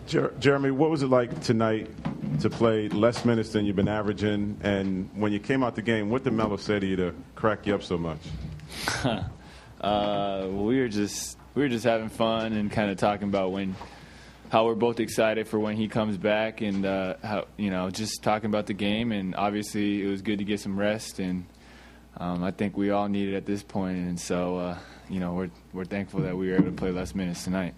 Jeremy, what was it like tonight to play less minutes than you've been averaging? And when you came out the game, what did Melo say to you to crack you up so much? We were just having fun and kind of talking about how we're both excited for when he comes back, and how, just talking about the game. And obviously, it was good to get some rest, and I think we all need it at this point. And so, we're thankful that we were able to play less minutes tonight.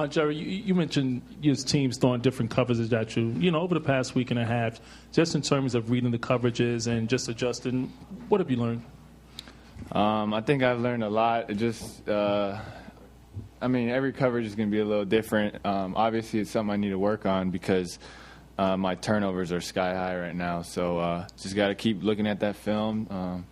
Jerry, you mentioned your team's throwing different coverages at you, over the past week and a half, just in terms of reading the coverages and just adjusting. What have you learned? I think I've learned a lot. Every coverage is going to be a little different. Obviously, it's something I need to work on because my turnovers are sky high right now. So just got to keep looking at that film,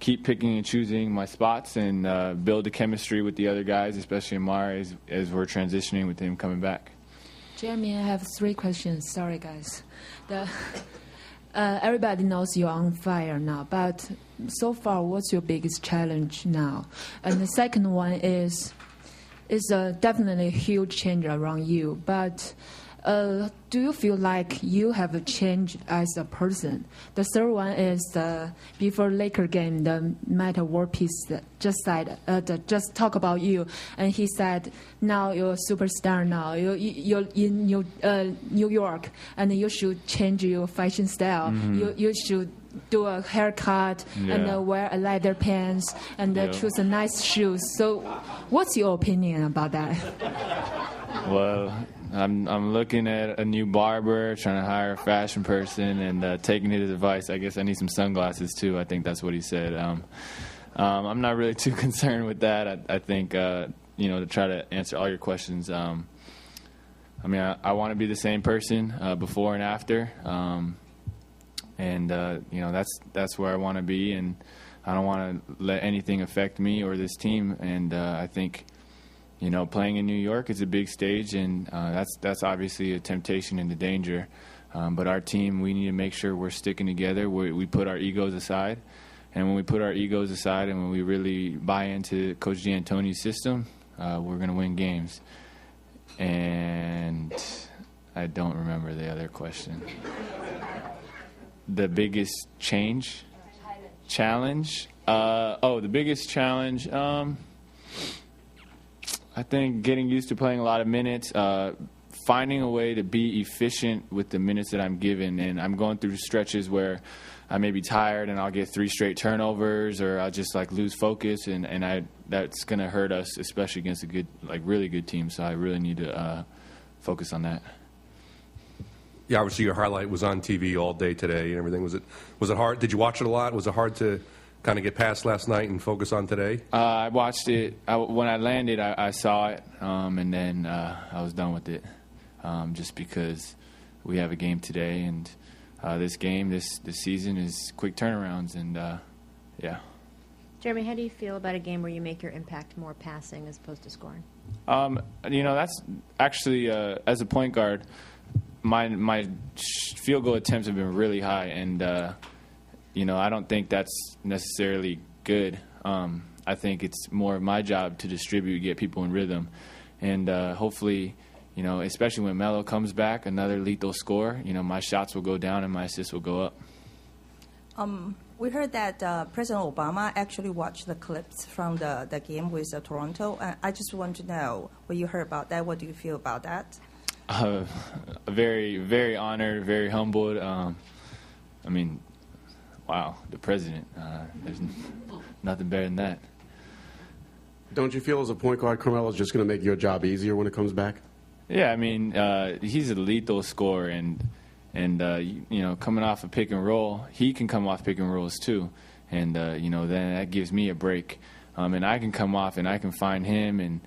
keep picking and choosing my spots, and build the chemistry with the other guys, especially Amari, as we're transitioning with him coming back. Jeremy, I have 3 questions. Sorry, guys. Everybody knows you're on fire now, but so far, what's your biggest challenge now? And the second one is definitely a huge change around you, but do you feel like you have changed as a person? The third one is before Laker game, the Matt War piece just talk about you, and he said now you're a superstar now. You're in New York, and you should change your fashion style. Mm-hmm. You should do a haircut and wear a leather pants and choose a nice shoes. So, what's your opinion about that? Well, I'm looking at a new barber, trying to hire a fashion person, and taking his advice. I guess I need some sunglasses too. I think that's what he said. I'm not really too concerned with that. I think to try to answer all your questions. I want to be the same person before and after, and that's where I want to be, and I don't want to let anything affect me or this team. And I think, playing in New York is a big stage, and that's obviously a temptation and a danger. But our team, we need to make sure we're sticking together. We put our egos aside, and when we put our egos aside and when we really buy into Coach D'Antoni's system, we're going to win games. And I don't remember the other question. The biggest challenge? The biggest challenge. I think getting used to playing a lot of minutes, finding a way to be efficient with the minutes that I'm given. And I'm going through stretches where I may be tired and I'll get 3 straight turnovers, or I'll just lose focus, and that's going to hurt us, especially against a good, really good team. So I really need to focus on that. Yeah, obviously your highlight was on TV all day today and everything. Was it hard? Did you watch it a lot? Was it hard to kind of get past last night and focus on today? I watched it. When I landed, I saw it, and then I was done with it, just because we have a game today, and this season is quick turnarounds, and yeah. Jeremy, how do you feel about a game where you make your impact more passing as opposed to scoring? That's actually, as a point guard, my field goal attempts have been really high, and I don't think that's necessarily good. I think it's more of my job to distribute, get people in rhythm, and hopefully, especially when Melo comes back, another lethal scorer, my shots will go down and my assists will go up. We heard that President Obama actually watched the clips from the game with Toronto. I just want to know what you heard about that. What do you feel about that? Very, very honored, very humbled. Wow, the president. There's nothing better than that. Don't you feel as a point guard, Carmelo's just going to make your job easier when it comes back? Yeah, he's a lethal scorer, and coming off a pick and roll, he can come off pick and rolls too, and then that gives me a break, and I can come off and I can find him, and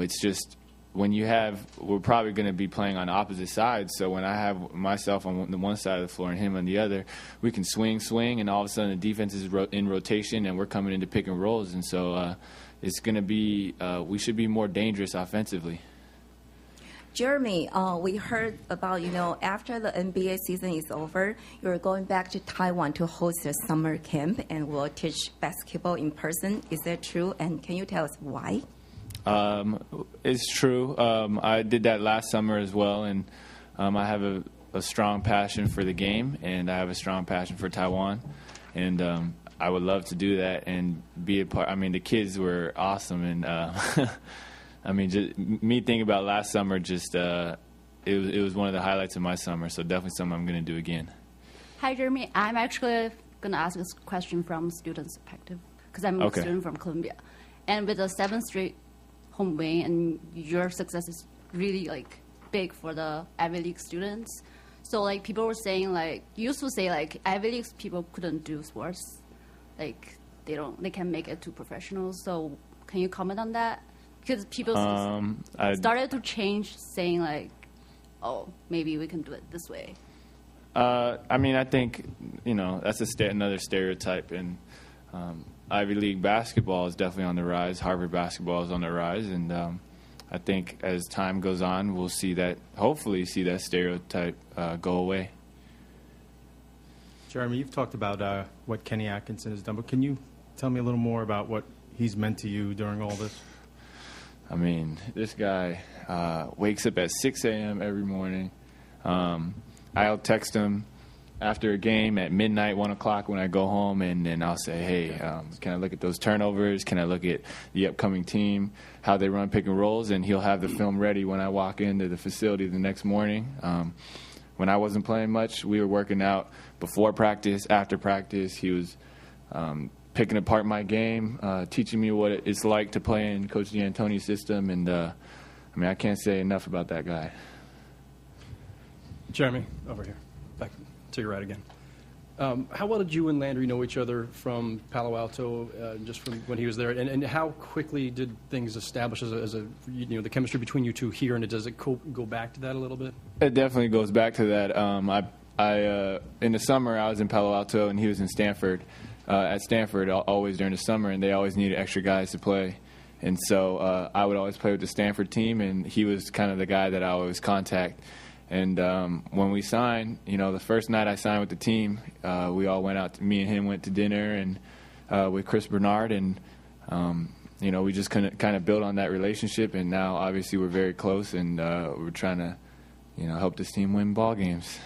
it's just when we're probably going to be playing on opposite sides, so when I have myself on the one side of the floor and him on the other, we can swing, and all of a sudden the defense is in rotation and we're coming into pick and rolls, and so it's going to be we should be more dangerous offensively. Jeremy, we heard about, after the NBA season is over, you're going back to Taiwan to host a summer camp and will teach basketball in person. Is that true? And can you tell us why? It's true. I did that last summer as well, and I have a strong passion for the game, and I have a strong passion for Taiwan, and I would love to do that and be a part. I mean, the kids were awesome, and I mean, just me thinking about last summer, just it was one of the highlights of my summer. So definitely something I'm going to do again. Hi, Jeremy. I'm actually going to ask this question from student's perspective because I'm a student from Columbia, and with the 7th straight home win, and your success is really like big for the Ivy League students. So like people were saying like used to say like Ivy League people couldn't do sports, like they can't make it to professionals. So can you comment on that? Because people started to change, saying like, oh, maybe we can do it this way. I mean, I think that's another stereotype, and Ivy League basketball is definitely on the rise. Harvard basketball is on the rise, and I think as time goes on, we'll hopefully see that stereotype go away. Jeremy, you've talked about what Kenny Atkinson has done, but can you tell me a little more about what he's meant to you during all this? I mean, this guy wakes up at 6 a.m. every morning. I'll text him after a game at midnight, 1 o'clock when I go home, and then I'll say, hey, can I look at those turnovers? Can I look at the upcoming team, how they run pick and rolls? And he'll have the film ready when I walk into the facility the next morning. When I wasn't playing much, we were working out before practice, after practice. He was picking apart my game, teaching me what it's like to play in Coach D'Antoni's system. And, I mean, I can't say enough about that guy. Jeremy, over here. Back to your right again. How well did you and Landry know each other from Palo Alto, just from when he was there? And how quickly did things establish as a the chemistry between you two here? And does it go back to that a little bit? It definitely goes back to that. I in the summer, I was in Palo Alto, and he was in Stanford. At Stanford, always during the summer, and they always needed extra guys to play. And so I would always play with the Stanford team, and he was kind of the guy that I always contact. And when we signed, the first night I signed with the team, we all went out. Me and him went to dinner and with Chris Bernard, and we just kind of build on that relationship. And now, obviously, we're very close, and we're trying to, help this team win ball games.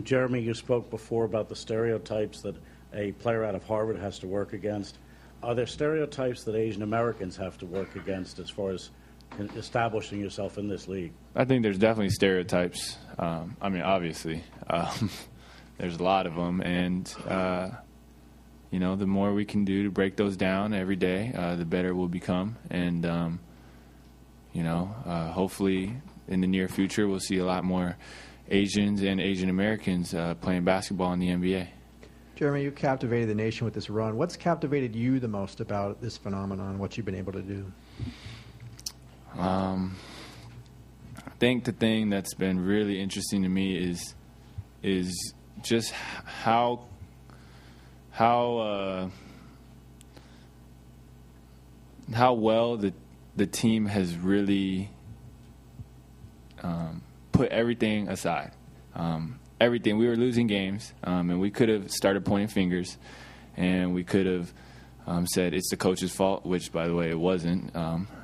Jeremy, you spoke before about the stereotypes that a player out of Harvard has to work against. Are there stereotypes that Asian Americans have to work against as far as establishing yourself in this league? I think there's definitely stereotypes. I mean, obviously, there's a lot of them, and the more we can do to break those down every day, the better we'll become. And hopefully, in the near future, we'll see a lot more Asians and Asian Americans playing basketball in the NBA. Jeremy, you captivated the nation with this run. What's captivated you the most about this phenomenon, what you've been able to do? I think the thing that's been really interesting to me is just how well the team has really put everything aside. Everything. We were losing games, and we could have started pointing fingers, and we could have said it's the coach's fault, which, by the way, it wasn't.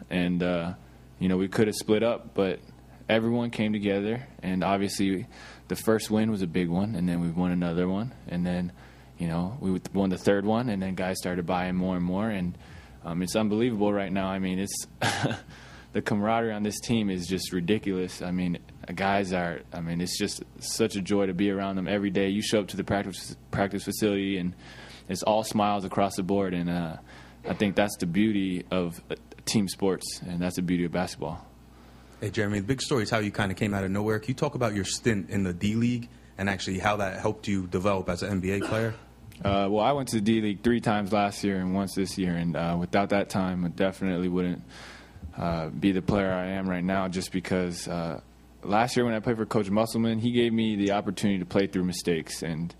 We could have split up, but everyone came together, and obviously the first win was a big one, and then we won another one, and then, we won the third one, and then guys started buying more and more, and it's unbelievable right now. I mean, it's the camaraderie on this team is just ridiculous. I mean, it's just such a joy to be around them every day. You show up to the practice facility, and it's all smiles across the board, and I think that's the beauty of team sports, and that's the beauty of basketball. Hey, Jeremy, the big story is how you kind of came out of nowhere. Can you talk about your stint in the D-League and actually how that helped you develop as an NBA player? Well, I went to the D-League 3 times last year and once this year, and without that time, I definitely wouldn't be the player I am right now, just because last year when I played for Coach Musselman, he gave me the opportunity to play through mistakes, and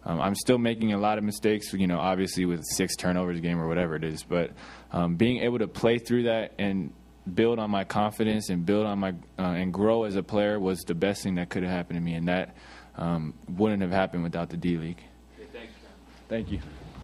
I'm still making a lot of mistakes, obviously with 6 turnovers a game or whatever it is, but being able to play through that and build on my confidence and build on my and grow as a player was the best thing that could have happened to me, and that wouldn't have happened without the D-League. Thanks, Thank you.